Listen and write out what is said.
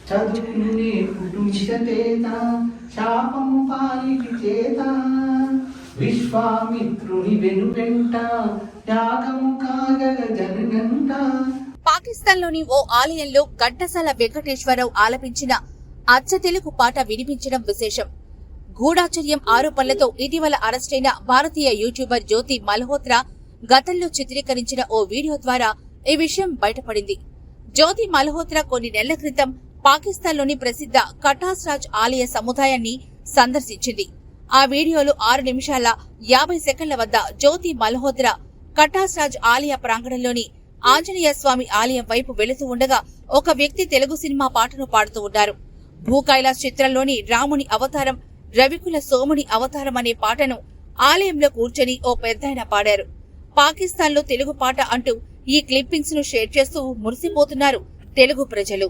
చదువుకునే కుటుంబిత శాపము పాలిటి చేత విశ్వామిత్రుని వెనువెంట యాగము కాగల జనగంట. పాకిస్తాన్లోని ఓ ఆలయంలో ఘంటసాల వెంకటేశ్వరరావు ఆలపించిన అచ్చ తెలుగు పాట వినిపించడం విశేషం. గూఢాచర్యం ఆరోపణలతో ఇటీవల అరెస్టైన భారతీయ యూట్యూబర్ జ్యోతి మల్హోత్రా గతంలో చిత్రీకరించిన ఓ వీడియో ద్వారా ఈ విషయం బయటపడింది. జ్యోతి మల్హోత్రా కొన్ని నెలల క్రితం పాకిస్తాన్లోని ప్రసిద్ధ కటాస్ రాజ్ ఆలయ సముదాయాన్ని సందర్శించింది. ఆ వీడియోలో 6 నిమిషాల 50 సెకండ్ల వద్ద జ్యోతి మల్హోత్రా కటాస్ రాజ్ ఆలయ ప్రాంగణంలోని ఆంజనేయ స్వామి ఆలయం వైపు వెళుతూ ఉండగా ఒక వ్యక్తి తెలుగు సినిమా పాటను పాడుతూ ఉన్నారు. భూకైలాస్ చిత్రంలోని రాముని అవతారం, రవికుల సోముని అవతారం అనే పాటను ఆలయంలో కూర్చొని ఓ పెద్దాయన పాడారు. పాకిస్తాన్లో తెలుగు పాట అంటూ ఈ క్లిప్పింగ్స్ ను షేర్ చేస్తూ మురిసిపోతున్నారు తెలుగు ప్రజలు.